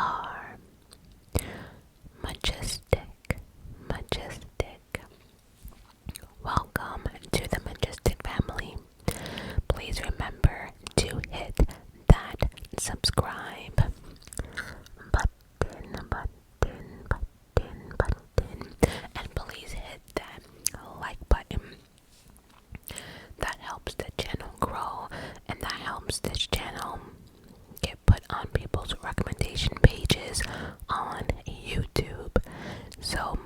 are Majestic, Majestic. Welcome to the Majestic family. Please remember to hit that subscribe button, and please hit that like button. That helps the channel grow, and that helps this channel get put on people's recommendation pages on YouTube. So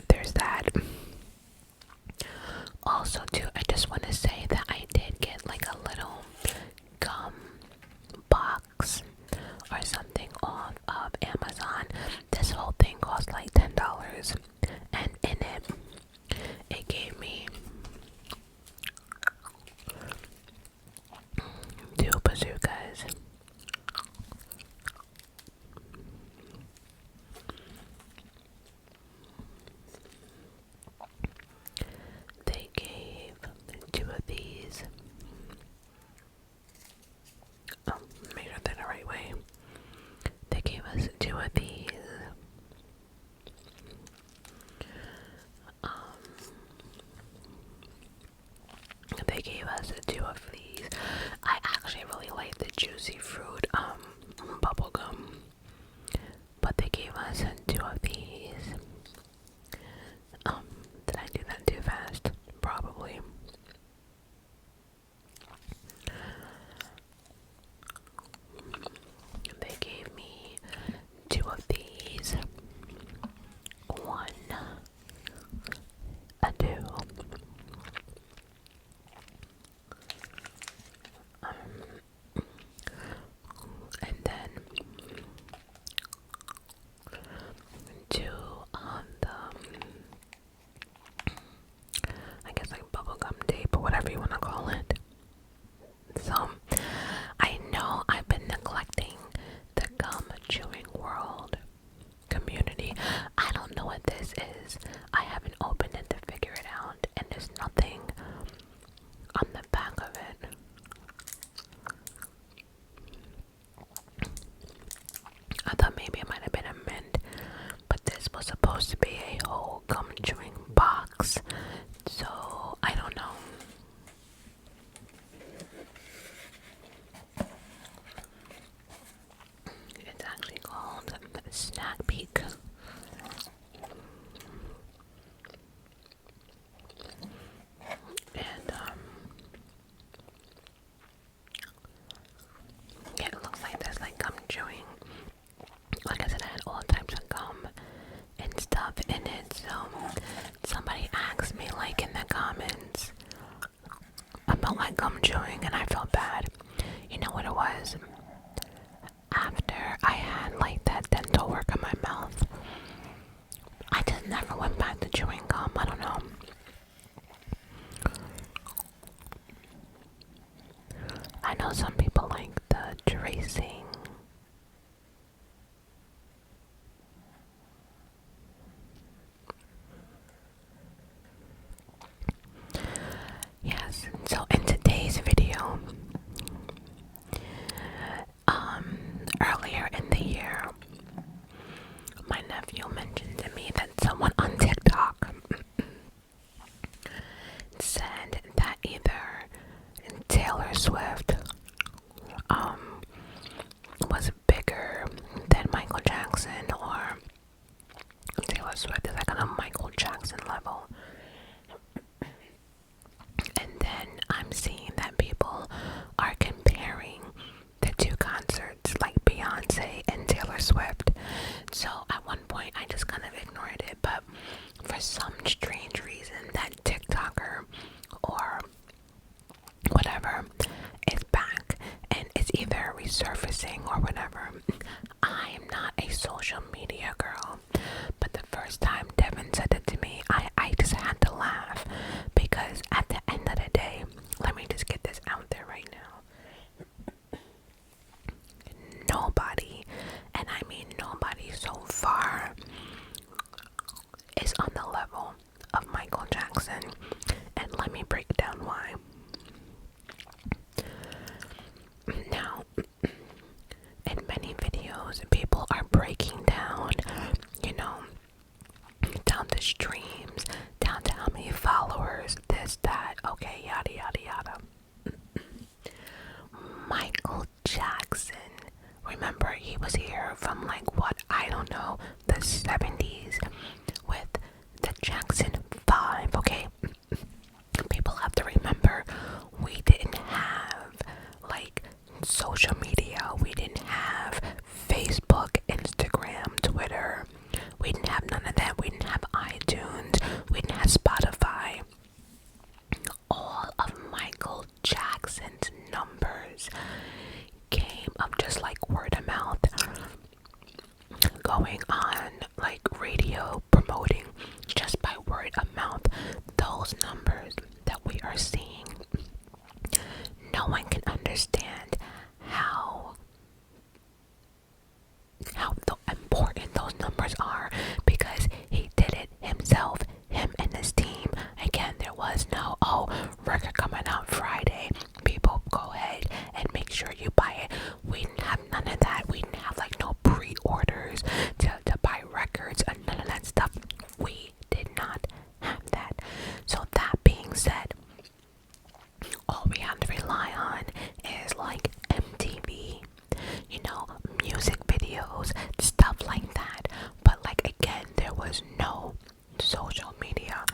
there's that. Also too, I just want to say that I did get like a little gum box or something off of Amazon. This whole thing cost like $10, and in it gave me 2 bazookas. They gave 2 of these. Make sure they're the right way. They gave us 2 of these. They gave us 2 of these. I actually really like the juicy fruit bubble gum, but they gave us 2 of these. Did I do that too fast? Probably. They gave me 2 of these. 1, a 2. And then 2 on the, I guess like bubblegum tape or whatever you want to call it. So I know I've been neglecting the gum chewing world community. I don't know what this is. I haven't opened it to figure it out, and there's nothing on the back of it. I thought maybe it might have been a mint, but this was supposed to be a whole gum chewing box, so I don't know. It's actually called Snack Peek. And yeah, it looks like there's like gum chewing. Like I said, I had all types of gum and stuff in it. So somebody asked me like in the comments about like gum chewing, and I felt bad. You know what it was? After I had like that dental work in my mouth, I just never went back to chewing gum. I don't know. I know some people like the tracing. Yes, so in today's video, earlier in the year, my nephew mentioned to me that someone on TikTok said that either Taylor Swift was bigger than Michael Jackson, or Taylor Swift is like on a Michael Jackson level. And then I'm seeing that people are comparing the 2 concerts, like Beyonce and Taylor Swift. So at one point I just kind of ignored it, but for some strange reason that TikToker or whatever is back, and it's either resurfacing or whatever. I am not a social media girl, but the first time Devin said it to me, I just had to laugh, because at the end of the day, let me just get this out there right now. Nobody, and I mean nobody so far, is on the level of Michael Jackson, and let me break down why. Now, in many videos from like what, I don't know, the 70s with the Jackson 5, okay? People have to remember we didn't have like social media. We didn't have Facebook, Instagram, Twitter. We didn't have none of that. We didn't have iTunes. We didn't have Spotify. All of Michael Jackson's numbers came up just like word of mouth, going on like radio, promoting just by word of mouth. Those numbers that we are seeing, no one can understand how important those numbers are, because he did it himself, him and his team. Again, there was no, oh, record coming out Friday, people go ahead and make sure you buy it. We didn't have none of that. We didn't have like no pre-orders to buy records and none of that stuff. We did not have that. So that being said, all we have to rely on is like MTV, you know, music videos, stuff like that. But like, again, there was no social media.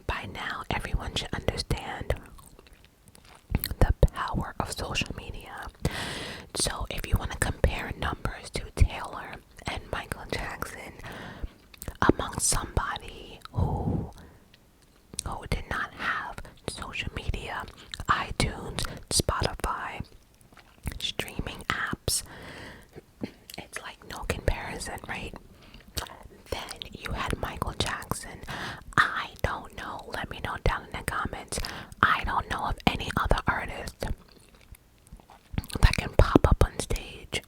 By now, everyone should understand the power of social media. So if you want to compare numbers to Taylor and Michael Jackson among somebody who did not have social media, iTunes, Spotify, streaming apps, it's like no comparison, right? Then you had Michael Jackson. I don't know, let me know down in the comments. I don't know of any other artist that can pop up on stage,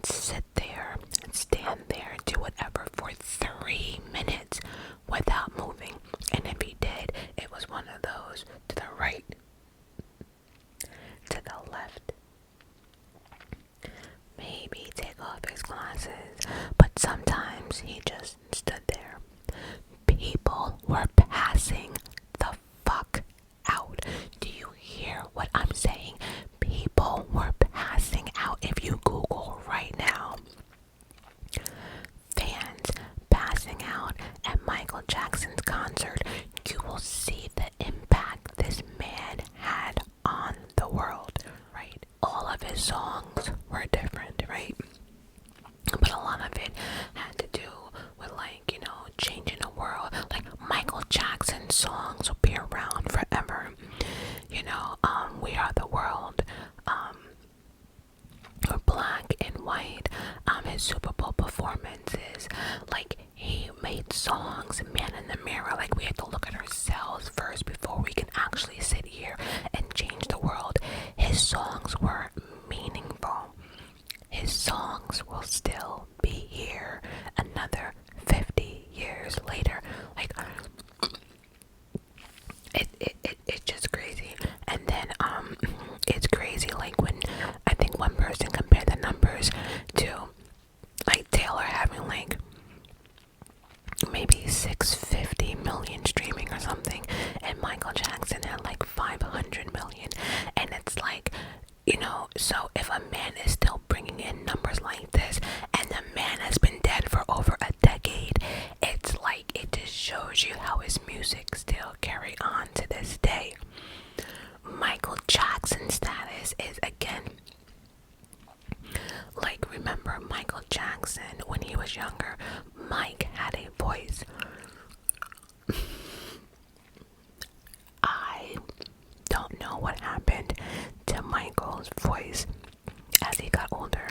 sit there, and stand there, and do whatever for 3 minutes without moving. And if he did, it was one of those to the right, to the left, maybe take off his glasses, but sometimes he just stood there. People were passing the fuck out. Do you hear what I'm saying? People were passing out. If you Google right now, fans passing out at Michael Jackson's concert, you will see the impact this man had on the world, right? All of his songs were different, right? But a lot of it had to do with, like, you know, changing the world. Like, Michael Jackson's songs will be around forever. You know, We Are the World, or Black and White, his Super Bowl performances. Like, he made songs, Man in the Mirror. Like, we have to look at ourselves first before we can actually sit here and change the world. His songs were meaningful. His songs will still be here another 50 years later. Like, it's just crazy. And then it's crazy, like, when I think one person compared the numbers to like Taylor having like maybe 650 million streaming or something, and Michael Jackson had like 500 million. And it's like, you know, so if a man is still bringing in numbers like this, and the man has been dead for over a decade, it's like, it just shows you how his music still carry on to this day. Michael Jackson's status is, again, like, remember Michael Jackson when he was younger? Mike had a voice. I don't know what happened to Michael's voice as he got older.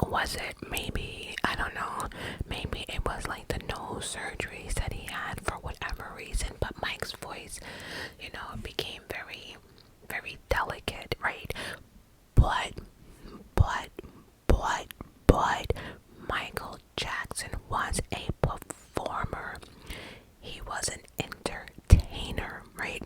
Was it maybe, I don't know, maybe it was like the nose surgeries that he had for whatever reason, but Mike's voice, you know, became very, very delicate, right? But Michael Jackson was a performer. He was an entertainer, right?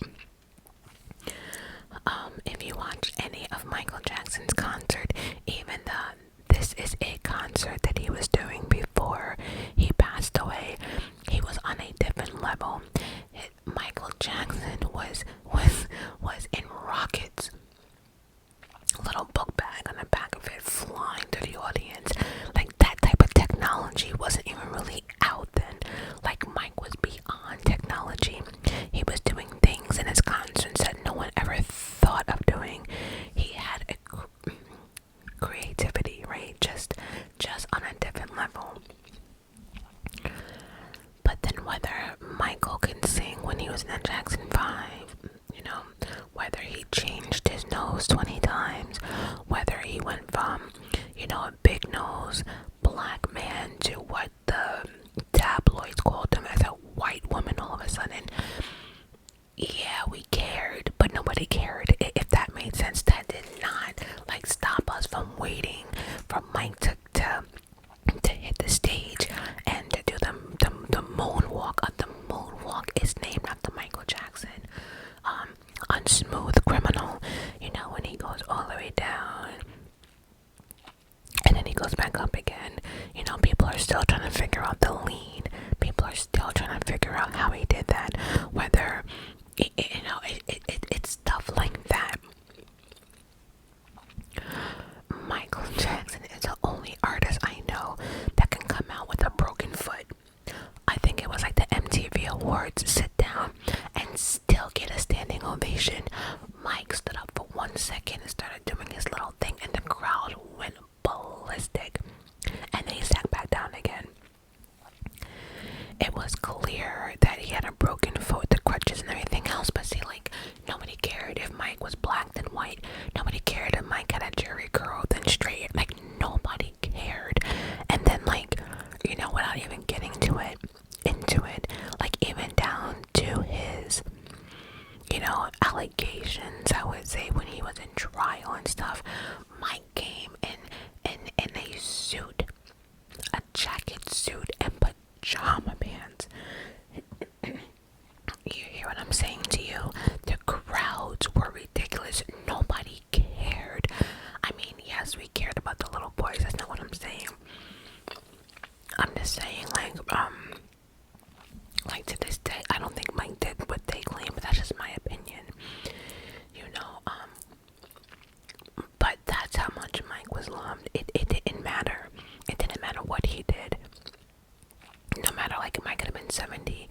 nose 20 times, whether he went from, a big nose black man to what the tabloids called him as a white woman all of a sudden. Yeah, we cared, but nobody cared. If that made sense, that did not stop us from waiting for Mike to hit the stage and to do the moonwalk. The moonwalk is named after Michael Jackson. On Smooth Criminal, when he goes all the way down and then he goes back up again. People are still trying to figure out the lean. People are still trying to figure out how he did that. Whether it's stuff like that. Michael Jackson is the only artist I know that can come out with a broken foot. I think it was like the MTV Awards, sit down and still get a standing ovation. Mike stood up for 1 second and started doing his little thing, and the crowd went ballistic. And then he sat back down again. It was clear that he had a broken foot, the crutches and everything else, but see, nobody cared if Mike was black than white. Nobody cared if Mike had a jerry curl than straight. Nobody cared. And then, without even getting into it, even down to his, allegations, I would say, when he was in trial and stuff, Mike came in a suit, a jacket suit, and pajama pants. You hear what I'm saying to you? The crowds were ridiculous. Nobody cared. I mean, yes, we cared about the little boys. That's not what I'm saying. I'm just saying, to this day, I don't think Mike did what they claim, but that's just my opinion. But that's how much Mike was loved. It didn't matter. It didn't matter what he did. No matter, Mike could have been 70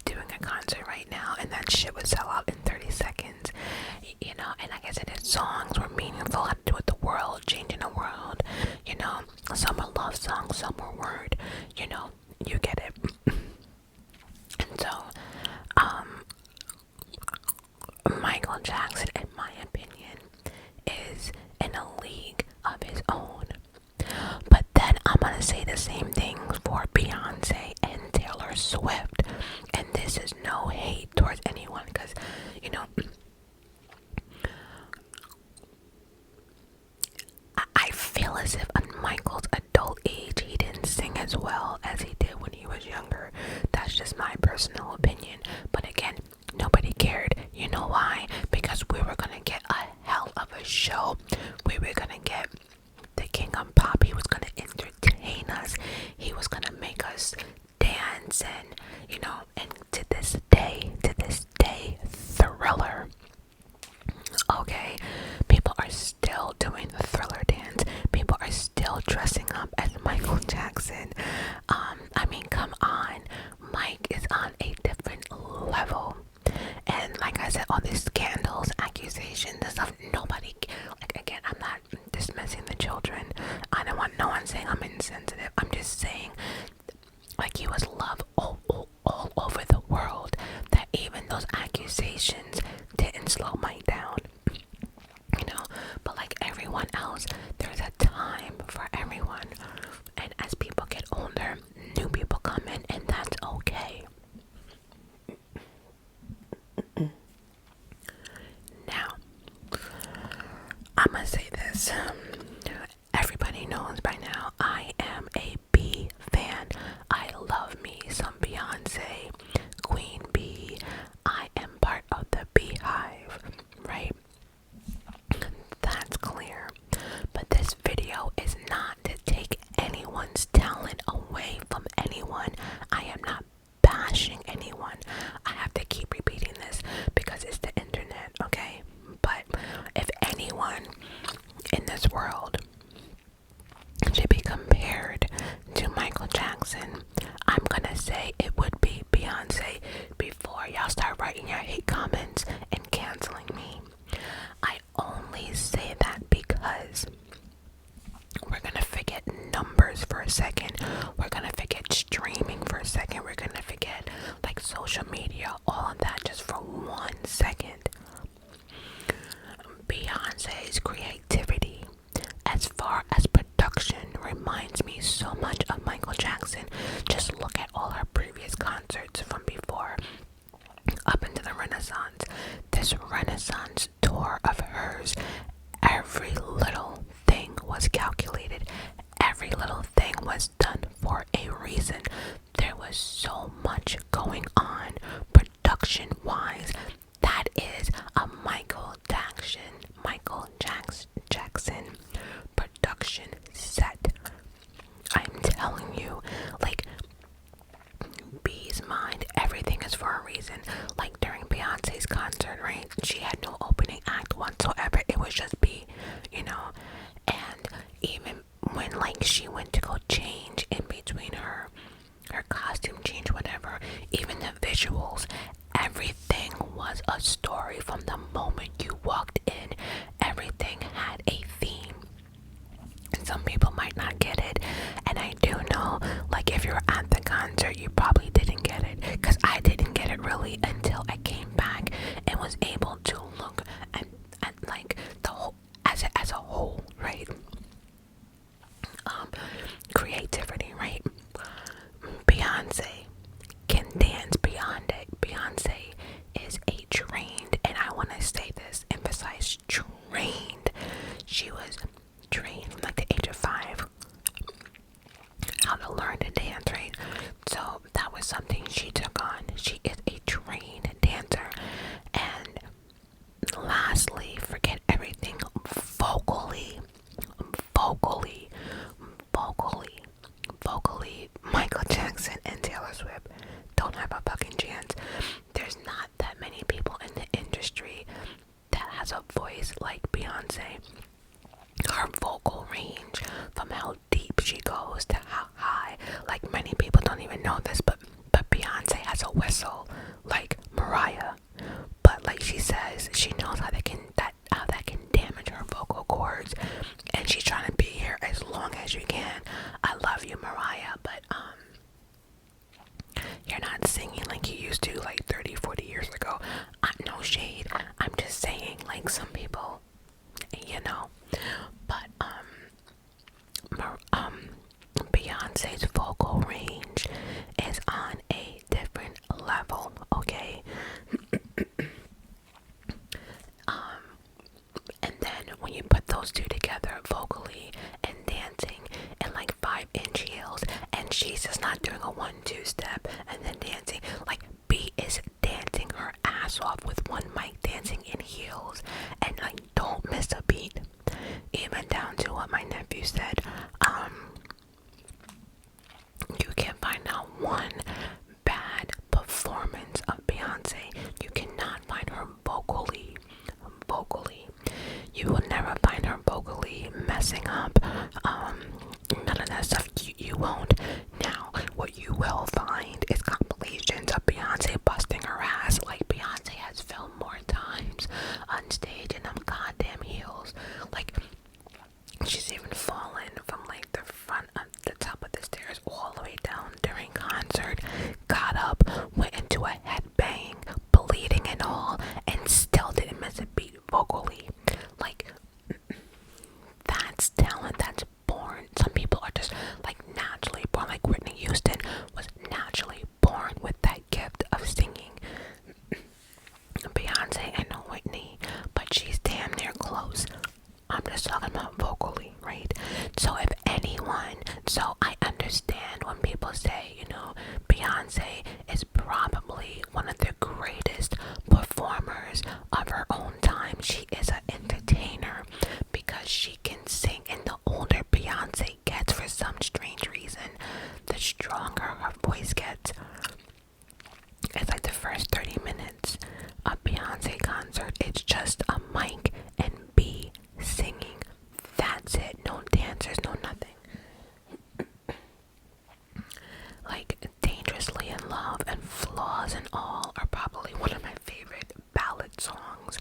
doing a concert right now, and that shit would sell out in 30 seconds. And like I said, his songs were meaningful, had to do with the world, changing the world. Some were love songs, some were word. You get it. And so, Michael Jackson, in my opinion, is in a league of his own. But then I'm gonna say the same thing for Beyonce and Taylor Swift. And this is no hate towards anyone, because, I feel as if at Michael's adult age, he didn't sing as well as he did when he was younger. That's just my personal opinion. But again, nobody cared. You know why? Because we were gonna get a hell of a show. We were gonna get the King of Pop. He was gonna entertain us. He was gonna make us dance, and and to this day, Thriller. Okay, people are still doing the Thriller dance. People are still dressing up as Michael Jackson. I mean, come on, Mike is on a different level. And like I said, all these scandals, accusations, and stuff, nobody, again, I'm not dismissing the children. I don't want no one saying I'm insensitive. I'm just saying, he was loved all over the world, that even those accusations didn't slow Mike down. But like everyone else, there's a time for everyone. And as people get older, new people come in, and that's okay. Now, I'm gonna say this. Everybody knows by now, I am a Bee fan. I love me some Beyonce, Queen Bee. I am part of the Beehive, right? That's clear. But this video is not to take anyone's talent away from anyone. I am not bashing anyone. I have to keep repeating this because it's the internet, okay? But if anyone in this world should be compared to Michael Jackson, I'm gonna say it would be Beyonce before y'all start writing your hate comments and canceling me. I only say that because we're gonna forget numbers for a second. We're gonna forget streaming for a second. We're gonna forget social media, all of that, just for 1 second. Beyonce much going on production wise. That is a Michael Jackson production set. I'm telling you, like, B's mind, everything is for a reason. Like during Beyonce's concert, right? She had no opening act whatsoever. It was just B, you know. And even when like she went to go change in between her costume change, whatever, even the visuals, everything was a story from the moment you walked in. Everything had a theme. And some people might not get it, and I do know, like, if you're at the concert, you probably didn't get it, because I didn't get it really until I came back and was able to look at like the whole as a whole, right? Creativity, right? Beyonce can dance beyond it. Beyonce is a trained, and I want to say this, emphasize trained. She was trained from like the age of 5 how to learn to dance, right? So that was something she took on. She is a trained dancer. And lastly, forget everything, vocally, Michael Jackson and Taylor Swift don't have a fucking chance. There's not that many people in the industry that has a voice like Beyonce. Her vocal range, from how deep she goes to how high, like, many people don't even know this, but Beyonce has a whistle like Mariah, but like she says, she knows how that can damage her vocal cords, and she's trying to be here as long as you can. I love you, Mariah, but you're not singing like you used to like 30-40 years ago. No shade, I'm just saying, like, some people, you know. But Beyonce's vocal range is on a different level, okay? And then when you put those two together, vocally and dancing in like 5-inch heels, and she's just not doing a 1-2 step and then dancing, like, B is dancing her ass off with one mic, dancing in heels, and like, don't miss a beat. Even down to what my nephew said, you can find out one bad performance of Beyonce. You cannot find her vocally. You will never find her vocally messing up. None of that stuff. You won't. Now, what you will find is compilations of Beyonce busting her ass. Like, Beyonce has filmed more times on stage in them goddamn heels. Like, she's even fallen from like the front of the top of the stairs all the way down during concert, got up, went into a headbang, bleeding and all, and still didn't miss a beat vocally. Like, that's talent, that's born. Some people are just like naturally born, like Whitney Houston was naturally born with that gift of singing. Beyonce and Whitney, but she's damn near close. I'm just talking about vocally, right? So if anyone, so I understand when people say, you know, Beyonce is probably one of the greatest performers of her own time. She is an entertainer because she can sing, and the older Beyonce gets, for some strange reason, the stronger her voice gets. It's like the first 30 minutes of Beyonce concert, it's just a mic and B singing. That's it. No dancers, no nothing. Like, Dangerously in Love and Flaws and All are probably one of my favorite ballad songs.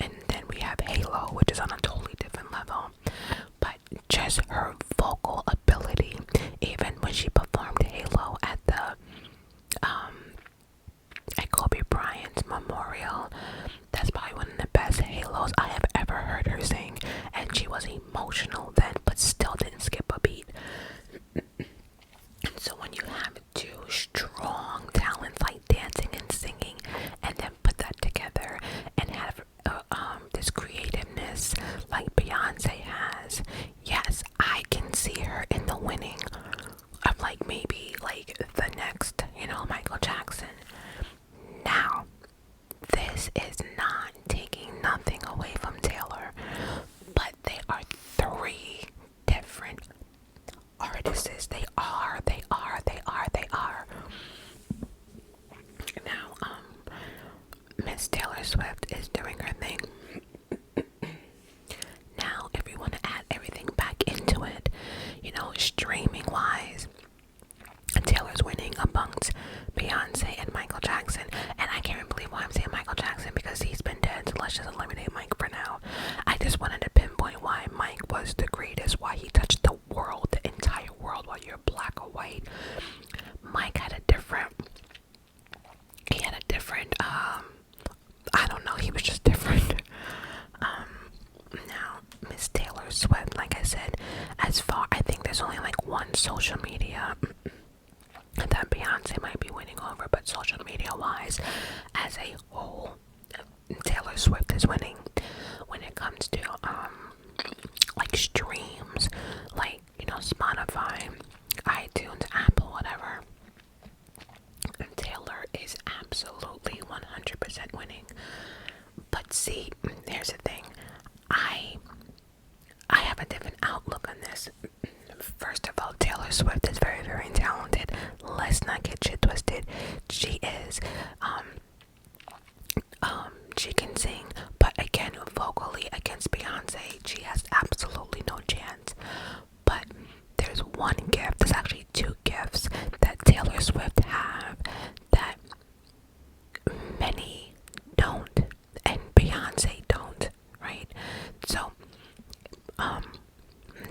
And then we have Halo, which is on a totally different level. But just her vocal ability, even when she performed Halo at the at Kobe Bryant's memorial, that's probably one of the best Halos I have ever heard her sing, and she was emotional then, but still didn't skip a beat. So when you have two strong talents like dancing and singing, and then put that together and have this creativeness like Beyonce has, yes, I can see her in the winning of like maybe like the next, you know, Michael Mike for now. I just wanted to pinpoint why Mike was the greatest, why he touched the world, the entire world, while you're black or white. Mike had a different, I don't know, he was just different. Now, Miss Taylor Swift, like I said, I think there's only like one social media that Beyonce might be winning over, but social media wise, as a whole, Taylor Swift is winning. When it comes to like streams, like, you know, Spotify, iTunes, Apple, whatever, Taylor is absolutely 100% winning. But see, here's the thing, I have a different outlook on this. First of all, Taylor Swift is very, very talented. Let's not get shit twisted. She is, she can sing, but again, vocally against Beyonce, she has absolutely no chance. But there's one gift, there's actually two gifts that Taylor Swift have that many don't, and Beyonce don't, right? So,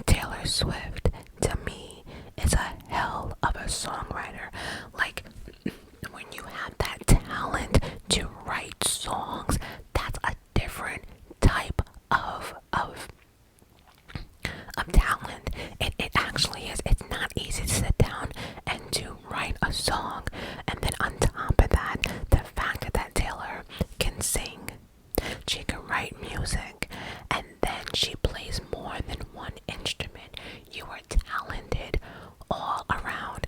Taylor Swift, to me, is a hell of a songwriter. Like, when you have that talent to write songs, that's a different type of talent. It actually is. It's not easy to sit down and to write a song, and then on top of that, the fact that Taylor can sing, she can write music, and then she plays more than one instrument. You are talented all around.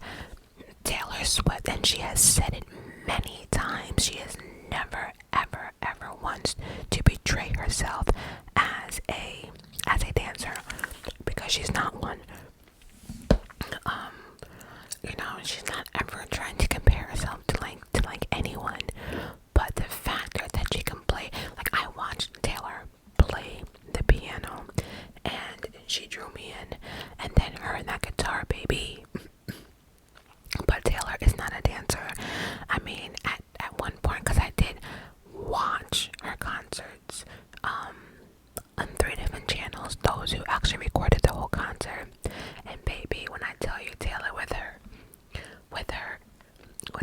Taylor Swift, and she has said it many times, she has never, ever, ever wants to betray herself as a dancer, because she's not one. You know, she's not ever trying to compare herself to like anyone. But the fact that she can play, like, I watched Taylor play the piano, and she drew me in, and then her and that guitar, baby. But Taylor is not a dancer. I mean, at one point, because I did watch her concerts on 3 different channels, those who actually recorded the whole concert. And baby, when I tell you, Taylor with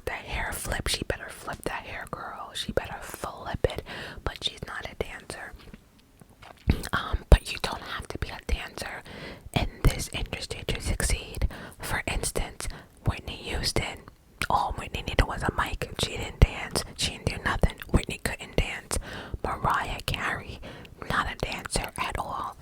the hair flip, she better flip that hair, girl. She better flip it. But she's not a dancer. But you don't have to be a dancer in this industry to succeed. For instance, Whitney Houston, all Whitney needed was a mic. She didn't dance. She didn't do nothing. Whitney couldn't dance. Mariah Carey, not a dancer at all.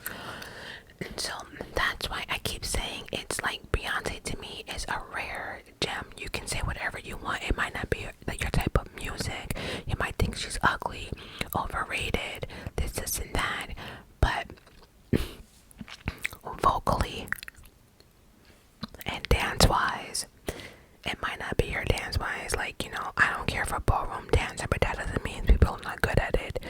And so that's why I keep saying it's like Beyonce to me is a rare gem. You can say whatever you want. It might not be like your type of music. You might think she's ugly, overrated, this and that. But vocally and dance-wise, it might not be your dance-wise. Like, you know, I don't care for ballroom dancer, but that doesn't mean people are not good at it.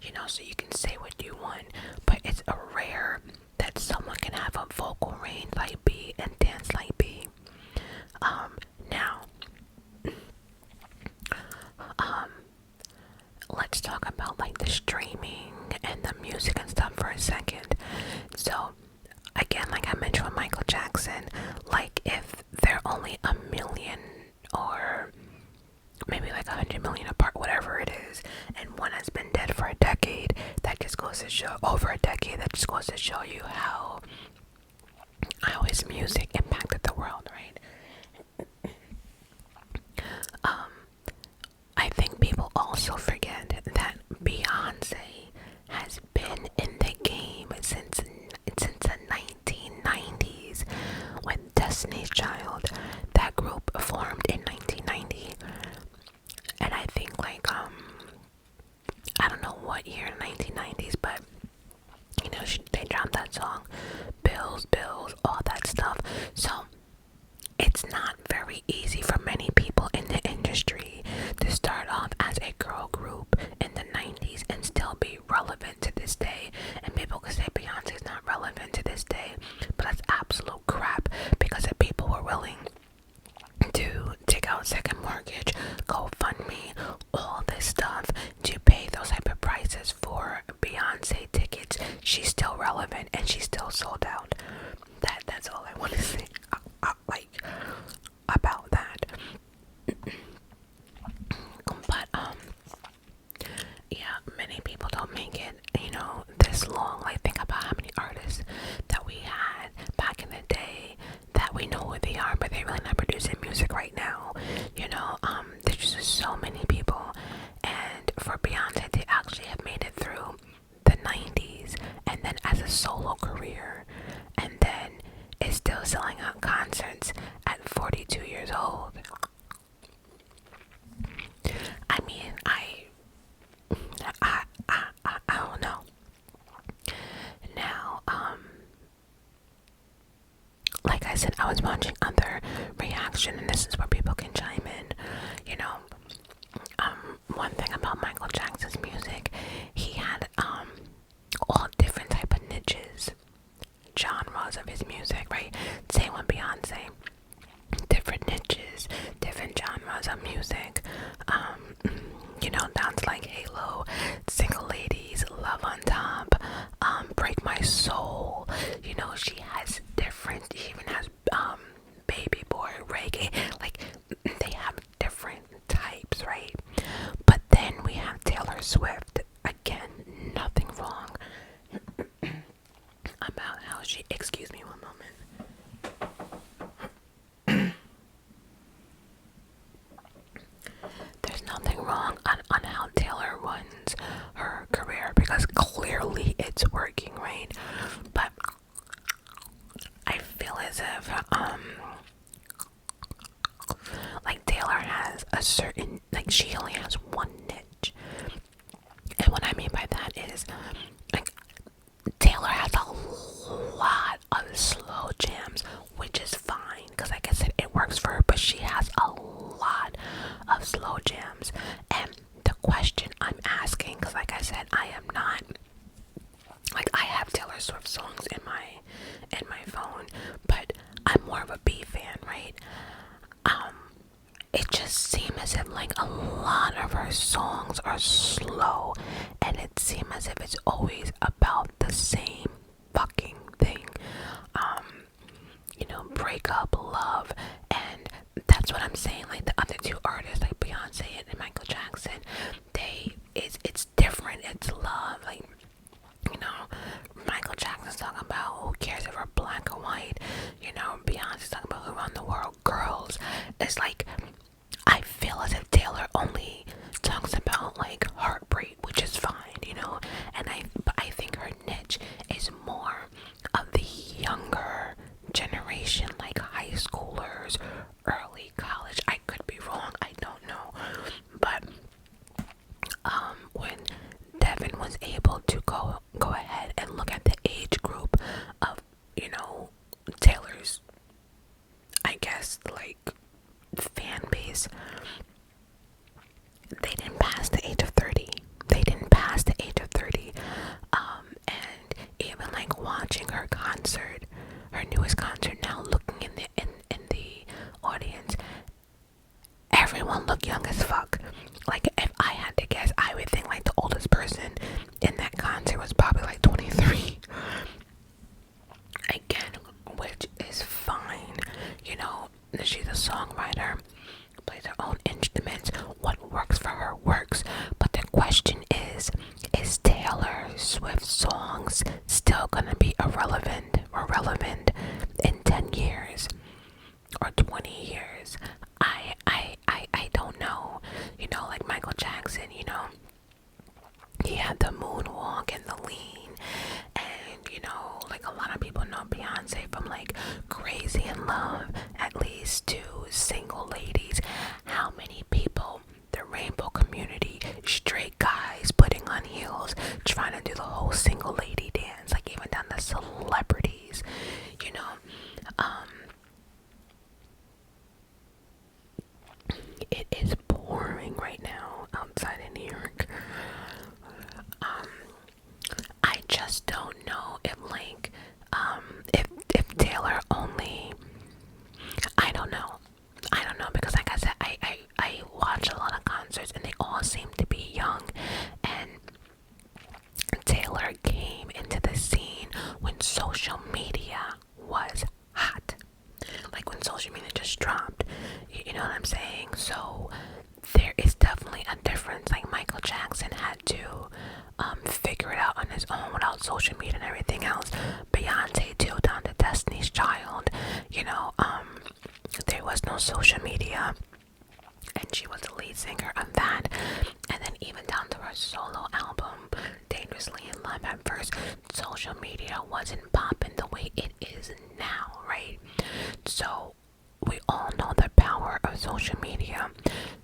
You know, so you can say what you want, but it's a rare that someone can have a vocal range like B and dance like B. Now, let's talk about like the streaming and the music and stuff for a second. So, again, like I mentioned with Michael Jackson, like if they're only 1 million or maybe like 100 million apart, whatever it is, and one has been dead for a decade, that just goes to show, over a decade, that just goes to show you how his music impacted the world, right? I think people also forget that Beyonce has been in the game since the 1990s with Destiny's Child. That group formed in 1990, and I think like I don't know what year in the 1990s, but you know, they dropped that song, Bills, all that stuff. So it's not very easy for many people in the industry to start off as a girl group in the 90s and still be relevant to this day. And people could say Beyonce is not relevant to this day, but that's absolute crap, because if people were willing to take out second mortgage, GoFundMe, all this stuff to pay those type of prices for Beyonce she's still relevant and she's still sold out. That's all I want to say like about that. But yeah, many people don't make it, this long. Like, think about how many artists that we had back in the day that we know who they are, but they're really not producing music right now. There's just so many people, and for Beyonce to actually have made it through the 90s and then as a solo career, and then is still selling out concerts at 42 years old. I mean, I don't know. Now, like I said, I was watching other reaction, and this is where people can chime in. One thing about Michael Jackson's music, he had all different type of niches, genres of his music, right? Same with Beyonce. Different niches, different genres of music. Down to like Halo, Single Ladies, Love on Top, Break My Soul. She has different, she even has Baby Boy, reggae. Like, they have different types, right? But then we have Taylor Swift. Again, nothing wrong about how she, excuse me one moment. There's nothing wrong on how Taylor runs her career, because clearly it's working, right? But I feel as if like Taylor has a certain, like, she only has one niche. And what I mean by that is, like, Taylor has a lot of slow jams, which is fine, because like I said, it works for her, but she has a lot of slow jams. And the question I'm asking, because like I said, I am not, like, I have Taylor Swift songs in my phone, but I'm more of a B fan, right? It just seems as if like a lot of her songs are slow, and it seems as if it's always about the same fucking thing. Breakup, love, and that's what I'm saying. Like, the other two artists, like Beyonce and Michael Jackson, it's different. It's love. Like, Michael Jackson's talking about who cares if we're black or white. Beyonce's talking about who run the world, girls. It's like, I feel as if Taylor only talks about like heartbreak, which is fine, but I think her niche is more of the younger generation, like high schoolers, early college. I could be wrong, I don't know, but when Devin was able to go ahead and look at the age group of Taylor's, I guess, like, fan base, they didn't pass the age of 30. And even like watching her concert, her newest concert, now looking in the audience, everyone looked young as fuck. Like, if I had to guess, I would think like the oldest person in that concert was probably like 23. Again, which is fine. She's a songwriter, plays her own instruments. What works for her works. But the question is Taylor Swift songs still gonna be relevant in 10 years or 20 years? I don't know. Like Michael Jackson, he had the moonwalk and the lean, and like a lot of people know Beyonce from like Crazy in Love, at least, to Single Ladies. How many people, the rainbow community, straight guys putting on heels, trying to do the whole single lady dance, like even down to celebrities, it is pouring right now outside in New York. I media was hot. Like when social media just dropped. You know what I'm saying? So there is definitely a difference. Like Michael Jackson had to figure it out on his own without social media and everything else. Beyonce too, down to Destiny's Child. There was no social media, and she was the lead singer of that. And then even down to her solo album, Dangerously in Love, at first social media wasn't popping the way it is now, right? So we all know the power of social media.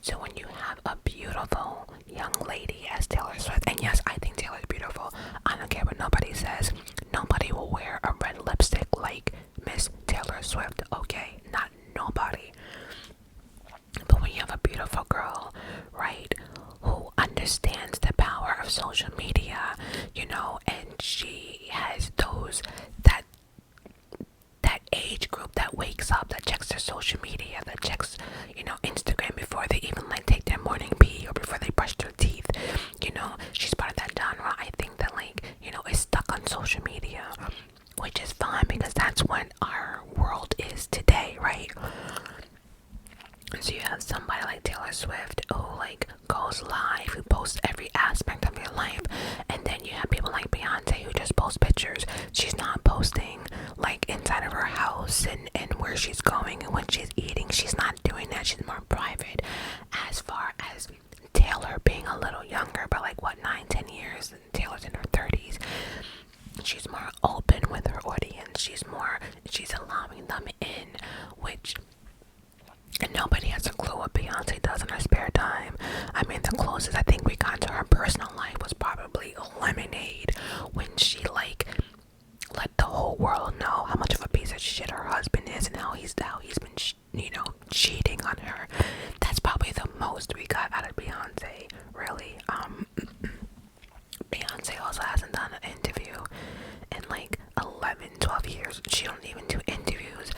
So when you have a beautiful young lady as Taylor Swift, and yes, I think Taylor's beautiful, I don't care what nobody says, nobody will wear a red lipstick like Miss Taylor Swift, okay? Not nobody. But when you have a beautiful girl, right, who understands the power of social media, and she has that age group that wakes up, that checks their social media, that checks, Instagram before they even take their morning pee or before they brush their teeth. She's part of that genre. I think that is stuck on social media, which is fine because that's what our world is today, right? So you have somebody like Taylor Swift who goes live, who posts every aspect of your life, and then you have people like Beyonce who just post pictures. She's not posting inside of her house and where she's going and what she's eating. She's not doing that. She's more private. As far as Taylor being a little younger, but 9-10 years, and Taylor's in her 30s, she's more open with her audience. She's allowing them in, which nobody has a clue what Beyonce does in her spare time. I mean, the closest I think we got to her personal life was probably Lemonade, when she let the whole world know how much of a piece of shit her husband is and how he's been cheating on her. That's probably the most we got out of Beyonce, really. Beyonce also hasn't done an interview in 11-12 years. She don't even do interviews,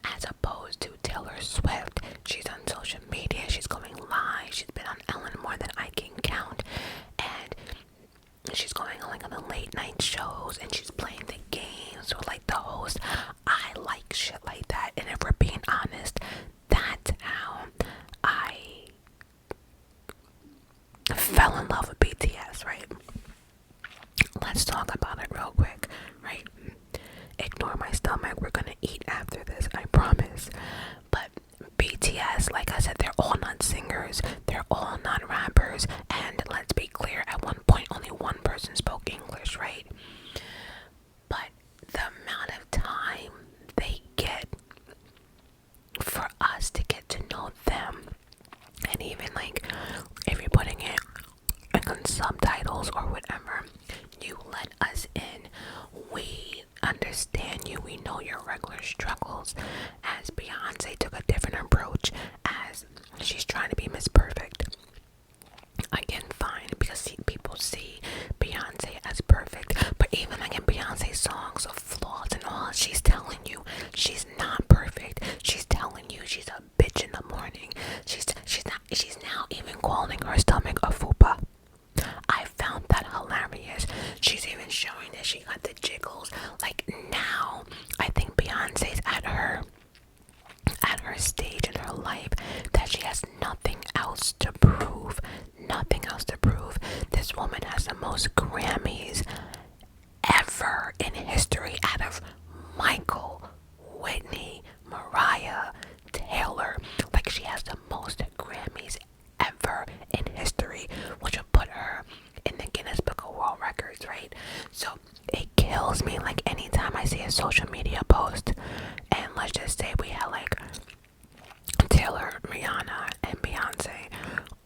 as opposed to Taylor Swift. She's on social media, she's going live, she's been on Ellen more than I can count, and she's going on on the late night shows, and she's playing the games with the host. I like shit like that, and if we're being honest, that's how I fell in love with BTS, right? Let's talk about it real quick, right? Ignore my stomach, we're gonna eat after this, I promise. But BTS, like I said, they're all not singers, they're all not rappers, and let's be clear, at one point only one person spoke English, right? But the amount of time they get for us to get to know them, and even if you're putting it on subtitles or whatever, you let us in, we understand you, we know your regular struggles. As Beyonce took a different approach, as she's trying to be Miss Perfect. Again, fine, because people see Beyonce as perfect, but even in Beyonce's songs of flaws and all, she's telling you she's not perfect. She's telling you she's a bitch in the morning. She's now even calling her stomach a fupa. I found that hilarious. She's even showing that she got the jiggles. Now, I think Beyonce's at her stage in her life that she has nothing else to prove. Nothing else to prove. This woman has the most Grammys ever in history, out of Michael, Whitney, Mariah, Taylor. She has the most Grammys ever in history, which will put her in the Guinness Book of World Records, right? So it kills me anytime I see a social media post, and let's just say we had Taylor, Rihanna, and Beyonce.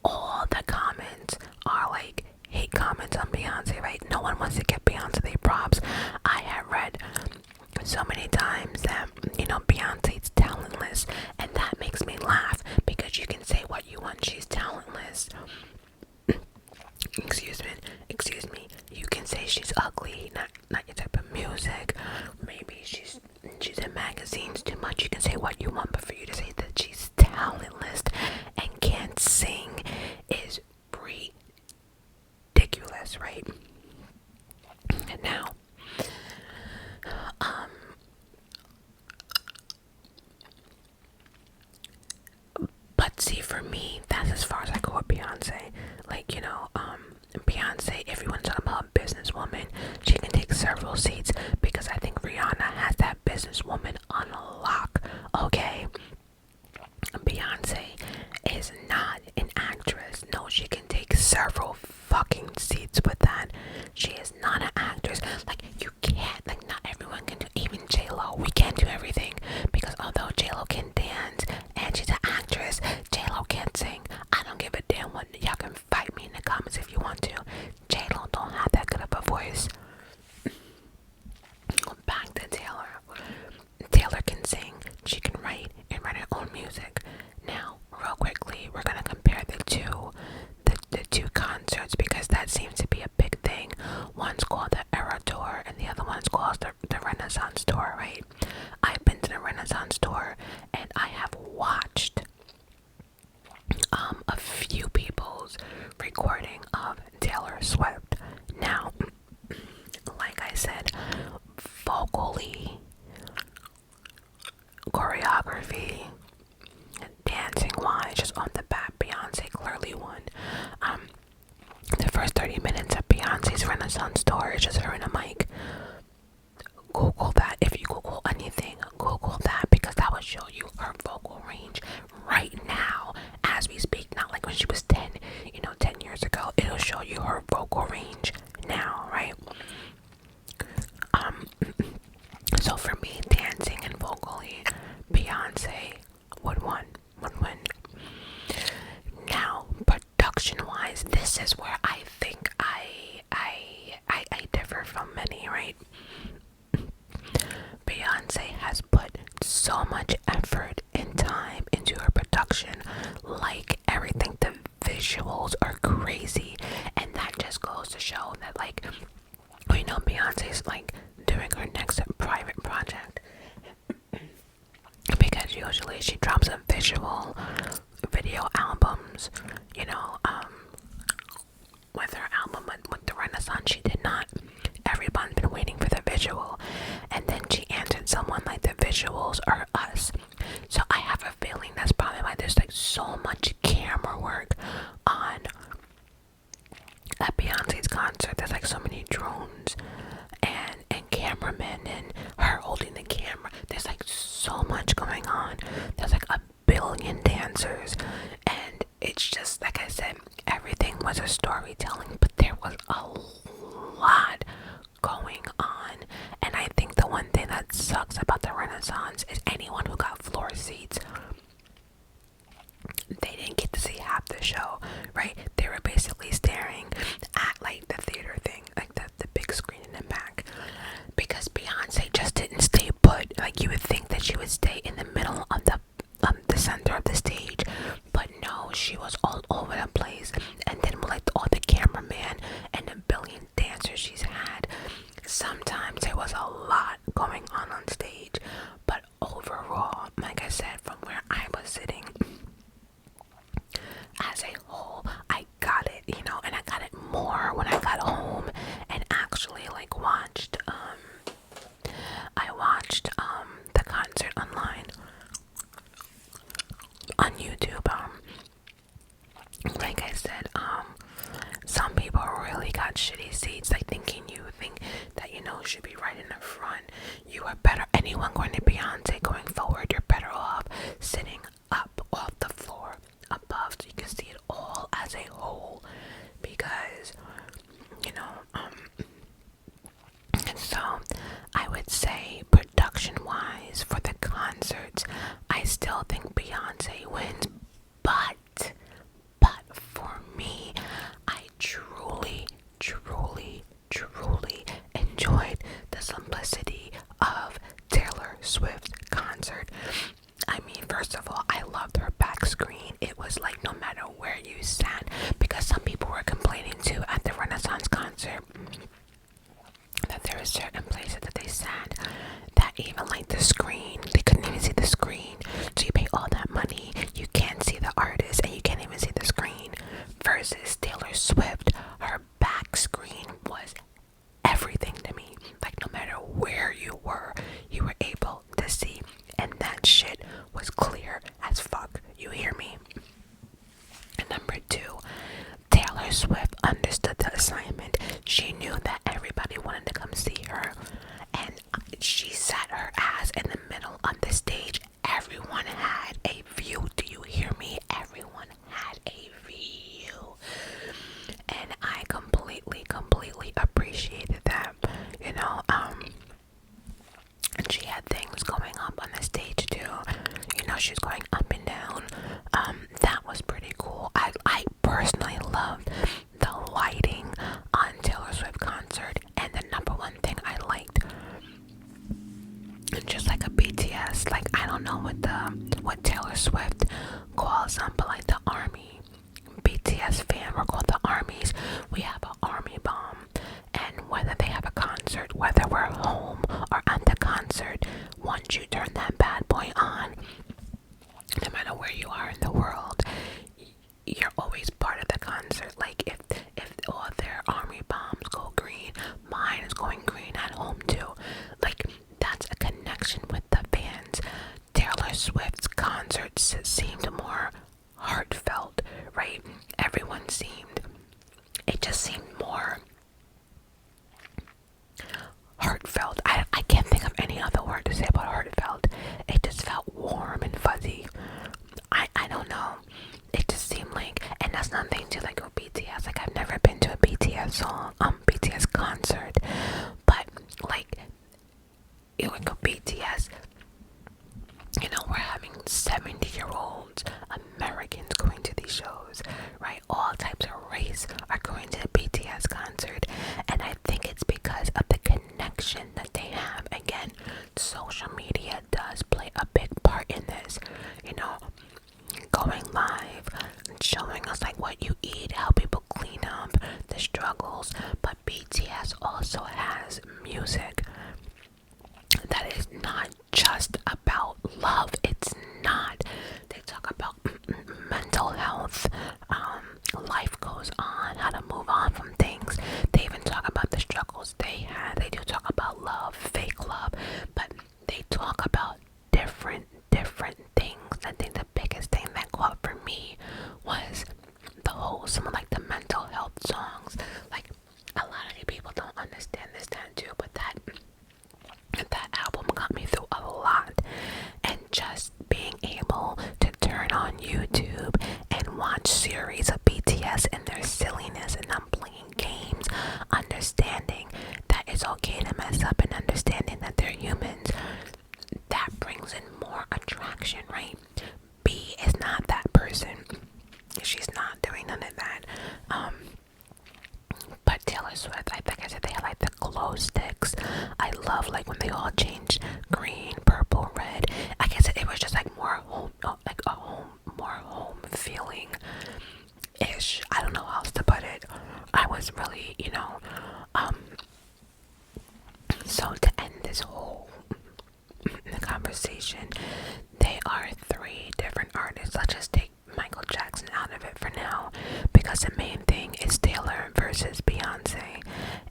All the comments are hate comments on Beyonce, right? No one wants to give Beyonce the props. I have read so many times that Beyonce's talentless, and that makes me laugh, because you can say what you want, she's talentless. Excuse me, you can say she's ugly, not your type of music, maybe she's in magazines too much. You can say what you want, but for you to say that she's talentless and can't sing is ridiculous, right? And now me, that's as far as I go with Beyonce. Like, Beyonce, if you want to talk about a businesswoman, she can take several seats because I think Rihanna has that businesswoman on lock. Okay, Beyonce is not an actress. No, she can take several fucking seats with that. She is not an actress. Like, you can't, like, not everyone can do, even J-Lo. We can't do everything because although J-Lo can dance and she's an actress, J-Lo can't sing. I don't give a damn what, y'all can fight me in the comments if you want to. J-Lo don't have that good of a voice. Back to Taylor. Taylor can sing, she can write and write her own music. Now, real quickly, we're gonna compare the two concerts because that seems to be a big thing. One's called the Era Tour and the other one's called the Renaissance Tour, right? I've been to the Renaissance Tour and I have watched a few people's recording of Taylor Swift. Now, like I said, vocally, choreography, dancing wise, just on the bat, Beyonce clearly won. The first 30 minutes of Beyonce's Renaissance Tour is just her and a mic. Google that. If you Google anything, Google that because that will show you her vocal range right now as we speak, not like when she was 10 years ago. It'll show you her vocal range now, right? So for me, dancing and vocally, Beyonce would win. Now, production-wise, this is where I think I differ from many, right? Beyonce has put so much effort and time into her production, like everything. The visuals are crazy, and that just goes to show that, like, we know Beyonce's like doing her next private project because usually she drops a visual video albums, with her album with the Renaissance she did not. Everyone's been waiting for the visual, and then she answered someone like the visuals are us. So I have a feeling that's probably why there's like so much camera work on at Beyonce's concert. There's like so many drones and cameramen and her holding the camera. There's like so much going on. There's like a billion dancers, and it's just like I said, everything was a storytelling, but there was a lot going on. And I think the one thing that sucks about the Renaissance is anyone who got floor seats, they didn't get to see half the show, right? They were basically staring at like the theater thing, like the big screen in the back, because Beyonce just didn't stay put. Like, you would think that she would stay in the middle of the center of the stage, but no, she was all over the place. And then with like all the cameraman and the billion dancers she's had, sometimes there was a lot going on stage. But overall, like I said, from where I was sitting, as a whole, I got it, and I got it more when I got home and actually like watched the concert online on YouTube. Like I said, some people really got shitty seats, like thinking you think that should be right in the front. You are better. Anyone going to Beyonce going forward, you're better off sitting up off the floor above so you can see it all as a whole, because so I would say production wise for the concerts, I still think Beyonce wins, but for me, I truly enjoyed the simplicity of Taylor Swift's concert. I mean, first of all, I loved her back screen. It was like no matter where you sat, because some people were complaining too at the Renaissance concert that there were certain places that they sat that even like the screen, they couldn't even see the screen. So you pay all that money, you can't see the artist, and you can't even see the screen. Versus Taylor Swift, her back screen was everything to me. Like, no matter where you were able to see, and that shit was clear as fuck. You hear me? don't know what Taylor Swift calls them, but like the army, BTS fan, we're called the armies. We have an army bomb, and whether they have a concert, whether we're home or at the concert, once you turn that bad boy on, no matter where you are in the world, you're always part of the concert. Like if all their army bombs go green, mine is going green at home too. Like that's a connection with the fans. Taylor Swift's concerts seemed more heartfelt, right? Everyone seemed, it just seemed more heartfelt. I can't think of any other word to say about heartfelt. It just felt warm and fuzzy. I don't know. It just seemed like, and that's nothing to like with BTS. Like I've never been to a BTS concert, but like it would go BTS. You know, we're having 70-year-olds, Americans going to these shows, right? All types of race are going to the BTS concert, and I think it's because of the connection that they have. Again, social media does play a big part in this, you know, going live, showing us like what you eat, how people clean up, the struggles, but BTS also has music that is not just about love. It's not. They talk about mental health, life goes on, how to move on from things. They even talk about the struggles they had. They do talk about love, fake love, but they talk about different things. I think the biggest thing that caught for me was some of like the mental health songs. Like a lot of people don't understand this tattoo, but that album got me through a lot. And just being able to turn on YouTube and watch series of BTS and their silliness and them playing games, understanding that it's okay to mess up and understanding that they're humans, that brings in more attraction, right? B is not that person. She's not doing none of that. But Taylor Swift, I think I said they had like the glow sticks. I love like when they all changed green, purple, red. I guess it was just like more home, more home feeling ish. I don't know how else to put it. I was really, so to end this whole conversation, they are 3 different artists. Let's just take Michael Jackson out of it for now, because the main thing is Taylor versus Beyonce,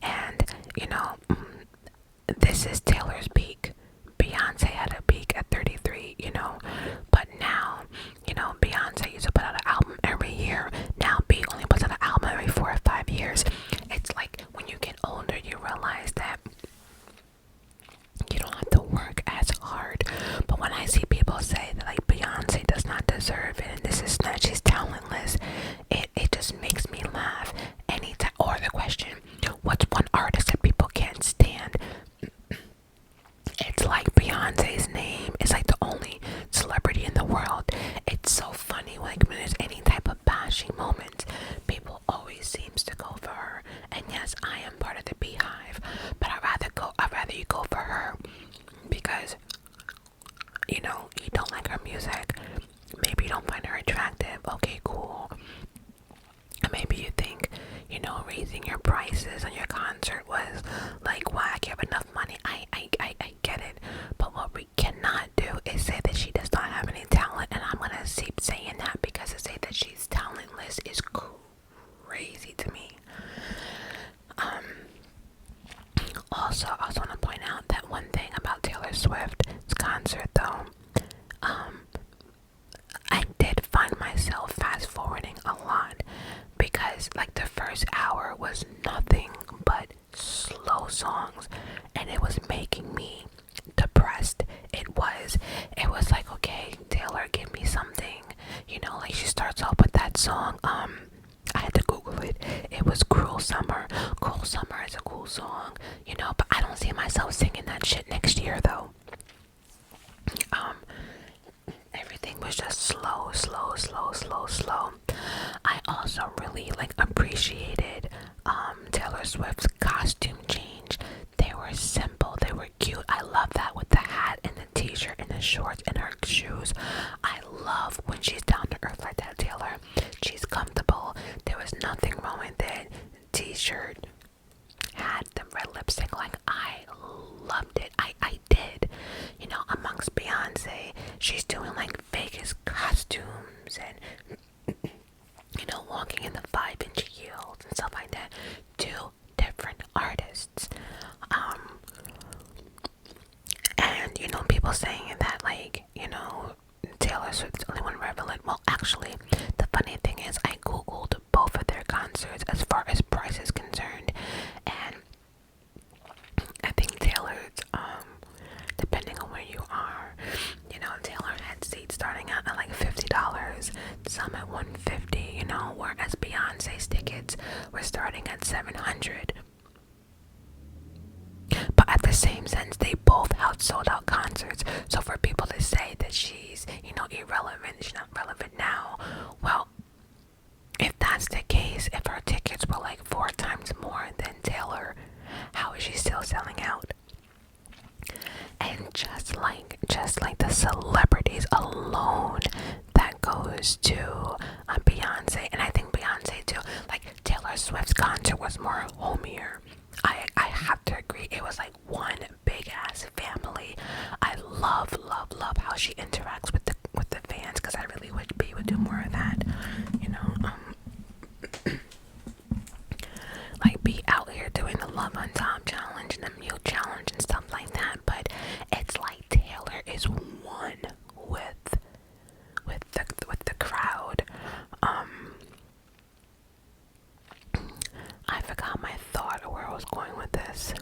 and this is Taylor's peak. Beyonce had a peak at 33, but now, Beyonce used to put out an album every year. Now B only puts out an album every 4 or 5 years. It's like when you get older, you realize that you don't have to work as hard. But when I see people say that like Beyonce does not deserve it and this is not, she's talentless, it just makes me laugh anytime. Or the question, what's one artist that people can't stand? It's like Beyonce's name is like the only celebrity in the world. It's so funny, like when there's any type of bashing moments, people always seems to go for her. And yes, I am part of the Beehive, but I'd rather you go for her because you don't like her music. Maybe you don't find her attractive. Okay, cool. Maybe you think, raising your prices on your concert was like whack. You have enough money. I get it. But what we cannot do is say that she does not have any talent, and I'm gonna keep saying that because to say that she's talentless is crazy to me. Also, I also want to point out that one thing about Taylor Swift's concert, though, I did find myself fast forwarding a lot because like the first hour was nothing but slow songs, and it was making me depressed. It was like, okay, Taylor, give me something, like she starts off with that song. I had to Google it. It was Cruel Summer. Cruel Summer is a cool song, but I don't see myself singing that shit next year though. Everything was just slow. I also really appreciated Taylor Swift's costume change. They were simple, they were cute. I love that with the hat and the t-shirt and the shorts and her shoes. I love when she's down to earth like that, Taylor. She's comfortable. There was nothing wrong with it. T-shirt, had the red lipstick. Like, I loved it. I did. You know, amongst Beyonce, she's doing like Vegas costumes and, you know, walking in the 5-inch heels and stuff like that. Two different artists. And, you know, people saying that, like, you know, Taylor Swift's the only one relevant. Well, actually, the funny thing is, I googled both of their concerts as far as price is concerned, and I think Taylor's, depending on where you are, you know, Taylor had seats starting out at like $50, some at $150, you know, whereas Beyonce's tickets were starting at $700. But at the same sense, they both had sold out concerts. So for people to say that she's, you know, irrelevant, she's not relevant now, well, if that's the case, if her tickets were like 4 times more than Taylor, how is she still selling out? And just like the celebrities alone that goes to Beyonce, and I think Beyonce too, like Taylor Swift's concert was more homier. I have to agree, it was like one big ass family. I love how she interacts with the fans, because I really wish B would do more of that, you know. Like, be out here doing the Love on Top challenge and the Mute challenge and stuff like that, but it's like Taylor is one with the crowd. I forgot my thought or where I was going with this.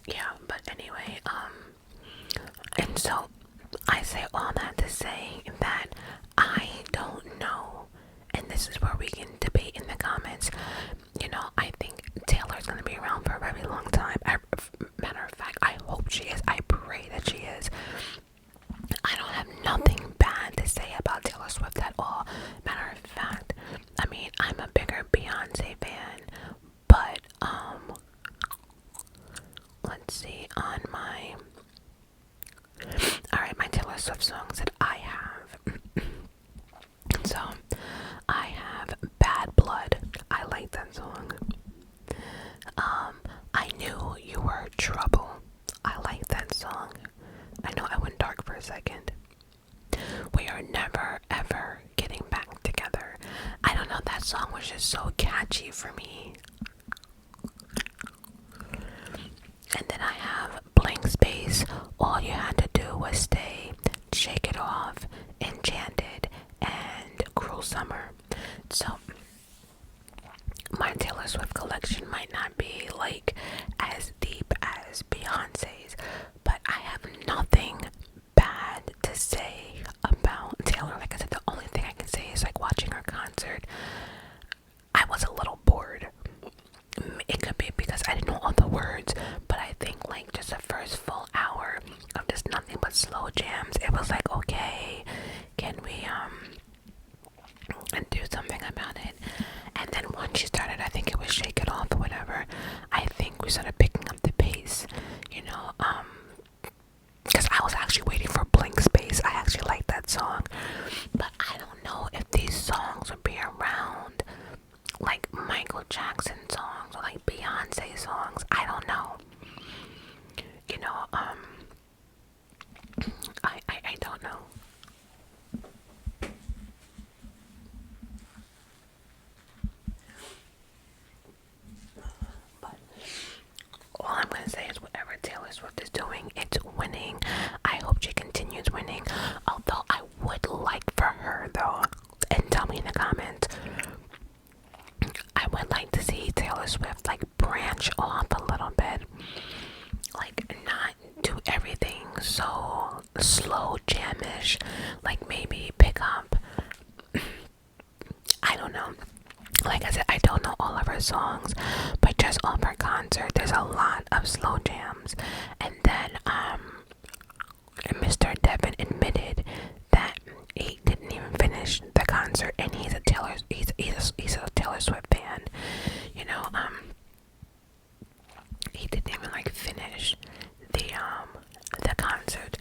Yeah, but anyway, and so I say all that to say that I don't know, and this is where we can debate in the comments. You know, I think Taylor's gonna be around for a very long time. Matter of fact, I hope she is. I pray that she is. I don't have nothing bad to say about Taylor Swift at all. Matter of fact, I mean, I'm a bigger Beyonce fan, but let's see, on my Taylor Swift songs that I have. So I have Bad Blood. I like that song. I Knew You Were Trouble. I like that song. I know I went dark for a second. We Are Never Ever Getting Back Together. I don't know, that song was just so catchy for me. And then I have Blank Space, All You Had to Do Was Stay, Shake It Off, Enchanted, and Cruel Summer. So my Taylor Swift collection might not be like as deep as Beyonce's, but I have nothing bad to say about Taylor. Like I said, the only thing I can say is, like, watching her concert, I was a little bored. It could be because I didn't know all the words, but I think like just the first full hour of just nothing but slow jams, it was like, okay, can we and do something about it? And then once she started, I think it was Shake It Off or whatever, I think we started picking up the pace, you know, because I was actually waiting for Blank Space. I actually like that song, but I don't know if these songs would be around like Michael Jackson songs or like Beyonce songs. I don't know. You know, I don't know. But all I'm gonna say is whatever Taylor Swift is doing, it's winning. I hope she continues winning. Although I would like for her though, and tell me in the comments, I would like to see Taylor Swift like branch off a little bit, like not do everything so slow jamish, like maybe pick up, I don't know, like I said, I don't know all of her songs, but just off her concert there's a lot of slow jams. And then Mr. Devin admitted that he didn't even finish the concert, and he's a Taylor Swift fan, you know. He didn't even like finish the concert.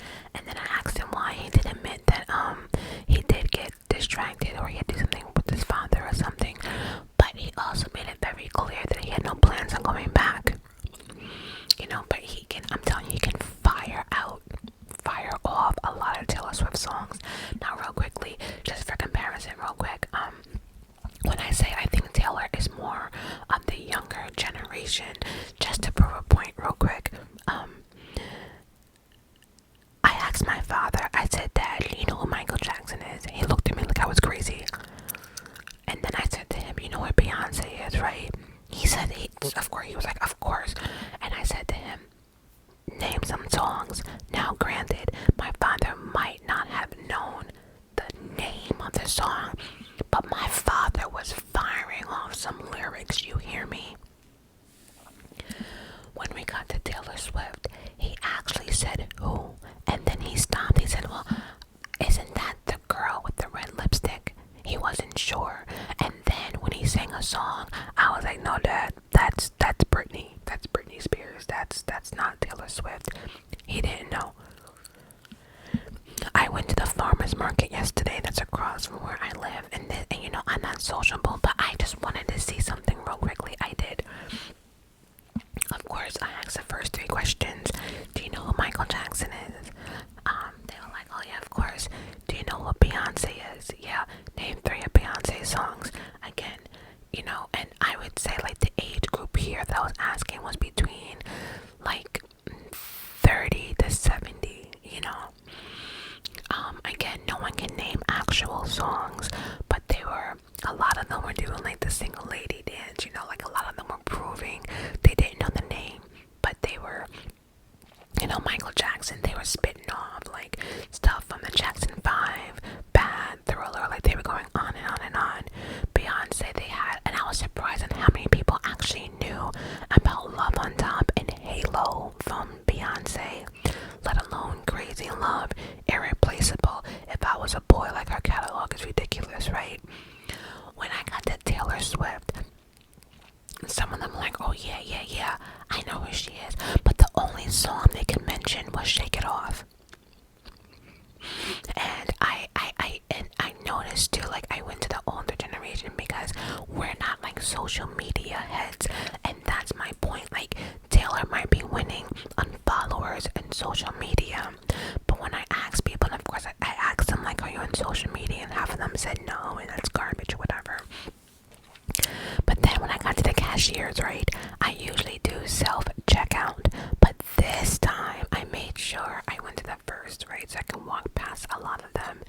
just to prove a point real quick, I asked my father, I said, Dad, you know who Michael Jackson is? He looked at me like I was crazy. And then I said to him, you know what Beyonce is, right? He said, of course. He was like, of course. And I said to him, name some songs. Now, granted, my father might not have known the name of the song, but my father was firing off some lyrics, you hear me? When we got to Taylor Swift, he actually said, who? And then he stopped. He said, well, isn't that the girl with the red lipstick? He wasn't sure. And then when he sang a song, I was like, no, Dad, that's Britney. That's Britney Spears. That's not Taylor Swift. He didn't know. I went to the farmer's market yesterday that's across from where I live. And you know, I'm not sociable, but I just wanted to see something real quickly. I did. Of course, I asked the first 3 questions. Do you know who Michael Jackson is? They were like, oh yeah, of course. Do you know who Beyonce is? Yeah, name 3 of Beyonce's songs. Again, you know, and I would say like the age group here that I was asking was between like 30 to 70, you know. Again, no one can name actual songs, but a lot of them were doing like the single lady dance, you know, like a lot of them were proving they didn't know the name, but they were, you know, Michael Jackson, they were spitting off like stuff from the Jackson 5, Bad, Thriller, like they were going on and on and on. Beyonce, they had, and I was surprised at how many people actually knew about Love on Top and Halo from Beyonce, let alone Crazy Love, Irreplaceable. If I was a boy, like her catalog is ridiculous, right? When I got to Taylor Swift, some of them were like, oh yeah, I know who she is, but the only song they could mention was Shake It Off. And I noticed too, like I went to the older generation because we're not like social media heads, and that's my point. Like Taylor might be winning on followers and social media, but when I asked people, and of course I asked them like, are you on social media? And half of them said no, and that's garbage or whatever. But then when I got to the cashiers, right, I usually do self-checkout, but this time I made sure I went to the first, right, so I can walk past a lot of them,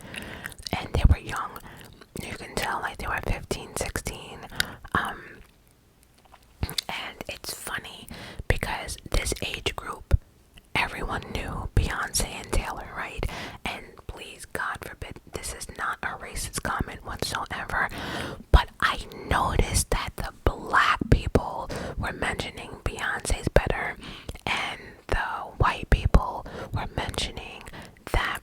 and they were young. You can tell like they were 15, 16, and it's funny because this age group, everyone knew Beyonce and Taylor, right? And please, God forbid, this is not a racist comment whatsoever, but I noticed that the black people were mentioning Beyonce's better, and the white people were mentioning that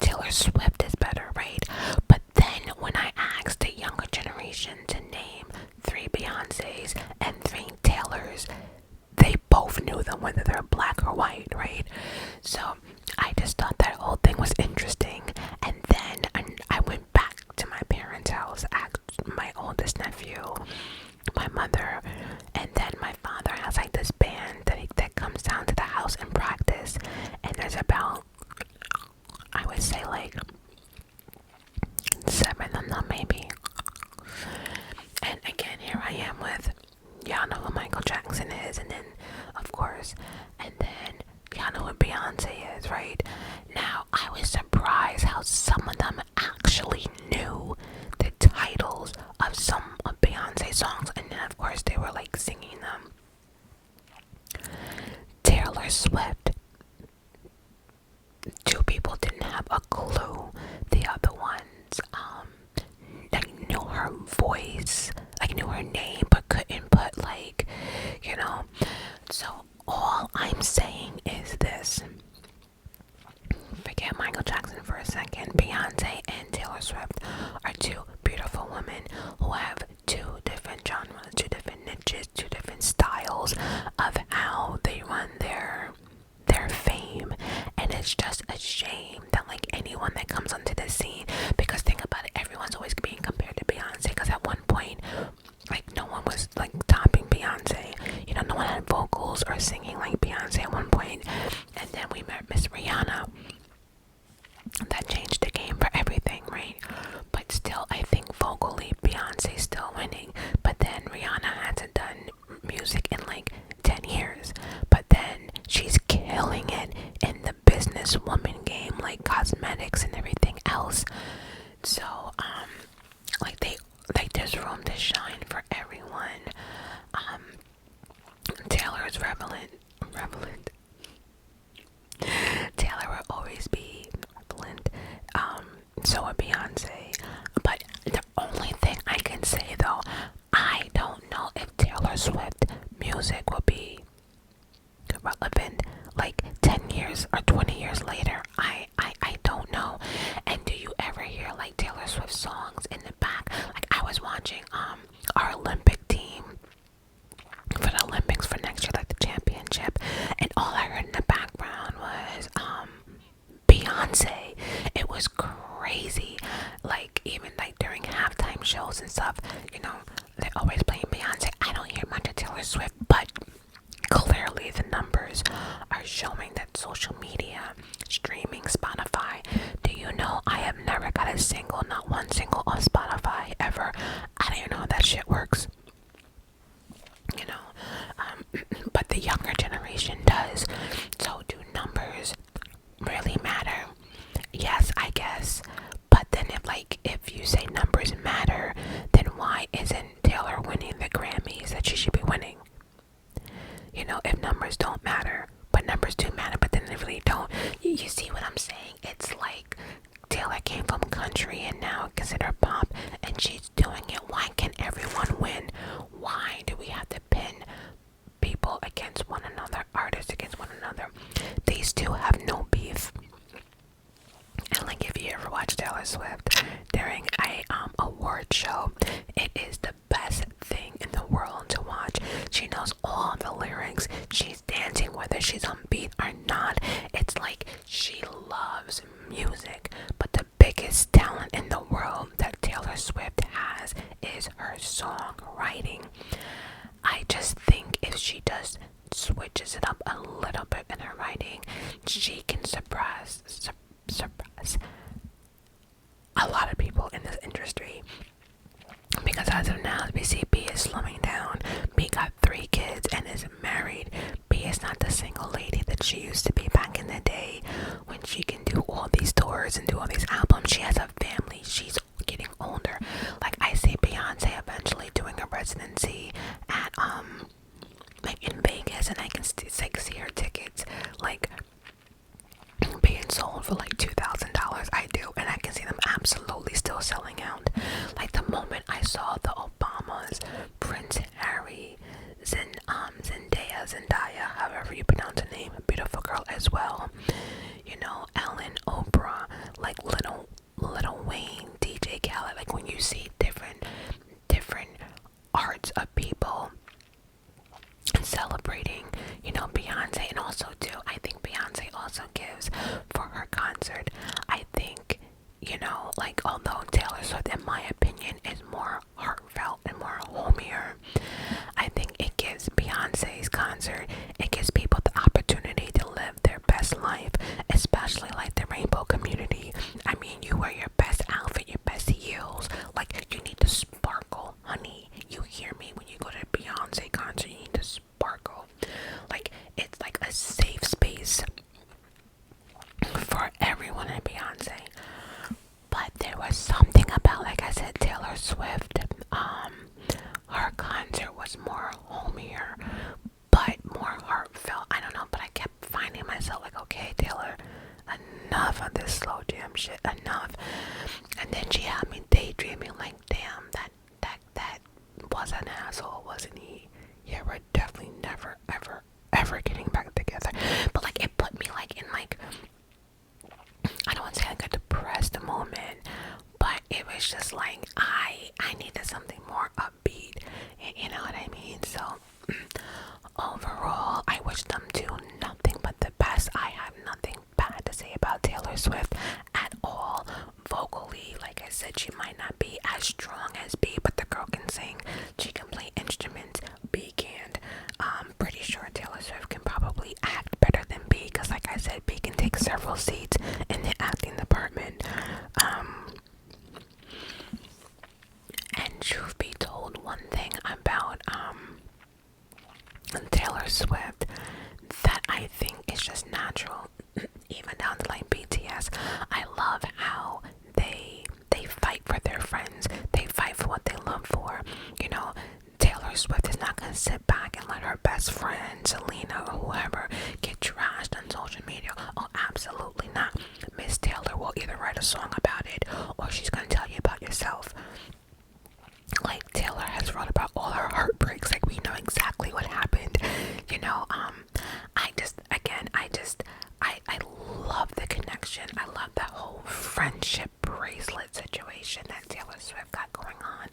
Taylor Swift is better, right? But then when I asked the younger generation to name 3 Beyoncés and 3 Taylors, they both knew them, whether they're black or white, right? So I just thought that whole thing was interesting. And then I went back to my parents' house, asked my oldest nephew, my mother, and then my father has like this band that comes down to the house and practice. And there's about, I would say like 7 of them maybe. And again, here I am with, y'all know who Michael Jackson is, and then of course, and then y'all know what Beyonce is, right? Now I was surprised how some of them actually knew the titles of some of Beyonce's songs, and then of course they were like singing them. Taylor Swift, 2 people didn't have a clue. The other ones, like knew her voice, like knew her name, but couldn't put like, you know. So all I'm saying is this. Forget Michael Jackson for a second. Beyonce and Taylor Swift are 2 beautiful women who have 2 different genres, 2 different niches, 2 different styles of how they run their fame. And it's just a shame that like anyone that comes onto the scene, because think about it, everyone's always being compared to Beyonce, because at one point like no one was like topping Beyonce, you know, no one had vocals or singing like Beyonce at one point. And then we met Miss Rihanna, that changed the game for everything, right? But still, I think vocally Beyonce's still winning. But then Rihanna hasn't done music in this woman game, like cosmetics and everything else. So like there's room to shine for everyone. Taylor is relevant. Taylor will always be relevant. So a Beyonce. But the only thing I can say though, I don't know if Taylor Swift music will be relevant like 10 years or 20 years later. I don't know. And do you ever hear like Taylor Swift songs in the back? Like I was watching our Olympic team for the Olympics for next year, like the championship, and all I heard in the background was Beyonce. It was crazy. Like even like during halftime shows and stuff, you know, they're always playing Beyonce. I don't hear much of Taylor Swift, but clearly the numbers are showing that social media, streaming, Spotify. Do you know I have never got a single, not one single on Spotify ever. I don't even know how that shit works. You know, but the younger generation does. So do numbers really matter? Yes, I guess. But then if you say numbers matter, then why isn't Taylor winning the Grammys that she should be winning? You know, if numbers don't matter, but numbers do matter, but then they really don't. You see what I'm saying? It's like Taylor came from country and now considered pop, and she's doing it. Why can't everyone win? Why do we have to pin people against one another, artists against one another? These two have no beef. And like if you ever watch Taylor Swift during a award show, it is the best thing in the world to watch. She knows all the lyrics. She's dancing whether she's on beat or not. It's like she loves music. But the biggest talent in the world that Taylor Swift has is her songwriting. I just think if she just switches it up a little bit in her writing, she can surprise a lot of people in this industry. Because as of now, we see B is slowing down. B got 3 kids and is married. B is not the single lady that she used to be back in the day when she can do all these tours and do all these albums. She has a family. She's getting older. Like I see Beyonce eventually doing a residency at like in Vegas, and I can see her tickets like being sold for like $2,000. I do, and I can see them absolutely still selling out. Like the moment I saw the Obamas, Prince Harry, Zendaya, however you pronounce her name, a beautiful girl as well. You know, Ellen, Oprah, like Little Wayne, DJ Khaled. Like when you see different arts of people celebrating, you know, Beyonce, and also too, I think Beyonce also gives for her concert. I think, you know, like although Taylor Swift, in my opinion, is more heartfelt and more homier, I think it gives Beyonce's concert, it gives people the opportunity to live their best life, especially like the rainbow community. I mean, you wear your best outfit, your best heels, like you need to sparkle, honey. You hear me? When you go to a Beyonce concert, you need to sparkle. Like it's like a safe space for everyone in Beyonce. But there was something about, like I said, Taylor Swift. Her concert was more homier, but more heartfelt. I don't know, but I kept finding myself like, okay, Taylor, enough of this slow jam shit, enough. And then she had me daydreaming, like, damn, that was an asshole, wasn't he? Yeah, we're definitely never, ever getting back together. But like, it put me like in like, I don't want to say like a depressed moment, but it was just like I needed something more upbeat, you know what I mean? So overall, I wish them two nothing but the best. I have nothing bad to say about Taylor Swift at all. Vocally, like I said, she might not be as strong as B, but the girl can sing. She can play instruments. B can't. I'm pretty sure Taylor Swift can probably act better than B, because like I said, B can take several seats in the acting department. And truth be told, one thing about Taylor Swift that I think is just natural, even down to like BTS. I love how they fight for their friends. They fight for what they love for. You know, Taylor Swift is not gonna sit back and let her best friend Selena or whoever get trashed on social media. Oh, absolutely not. Miss Taylor will either write a song about it or she's gonna tell you about yourself. Like, Taylor has wrote about all her heartbreaks. Like, we know exactly what happened. You know, I love the connection. I love that whole friendship bracelet situation that Taylor Swift got going on.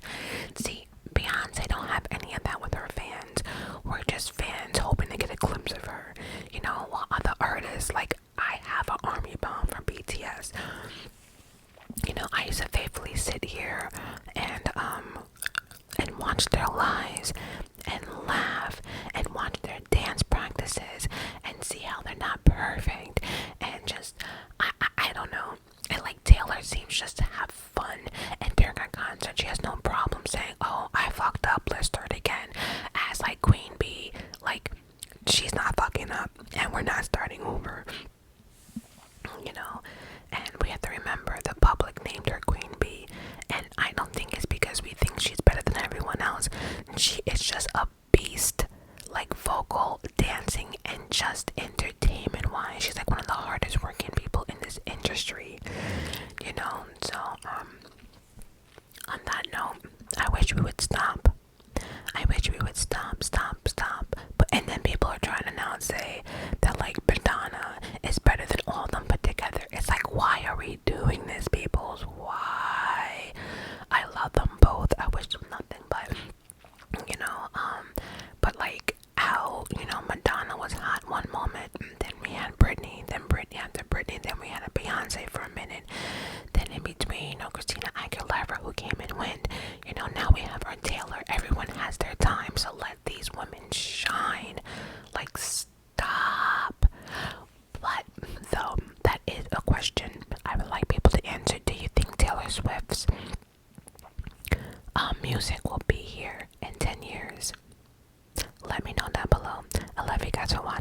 See, Beyonce don't have any of that with her fans. We're just fans hoping to get a glimpse of her. You know, while other artists, like, I have an army bomb for BTS. You know, I used to faithfully sit here and watch their lives and laugh and watch their dance practices and see how they're not perfect and just I don't know. And like, Taylor seems just to have fun, and during her concert she has no problem saying, oh, I fucked up, let's start again. As like Queen Bee, like, she's not fucking up and we're not starting over. You know, and we have to remember the public named her Queen Bee, and I don't think it's because we think she's better than everyone else. She is just a beast, like vocal, dancing, and just entertainment wise. She's like one of the hardest working people in this industry, you know. So on that note, I wish we would stop. I wish we would stop. But and then people are trying to now say that like Madonna is better than all of them put together. It's like, why are we doing this, peoples? Why? I love them both. I wish them nothing but, you know, but like how, you know, Madonna was hot one moment, then we had Britney, then Britney after Britney, then we had a Beyonce for a minute, then in between, you know, Christina Aguilera, who came and went. You know, now we have our Taylor. Everyone has their time, so let these women shine. Like, stop. But though, that is a question I would like people to answer. Do you think Taylor Swift's music will be here in 10 years? Let me know down below. I love you guys for watching.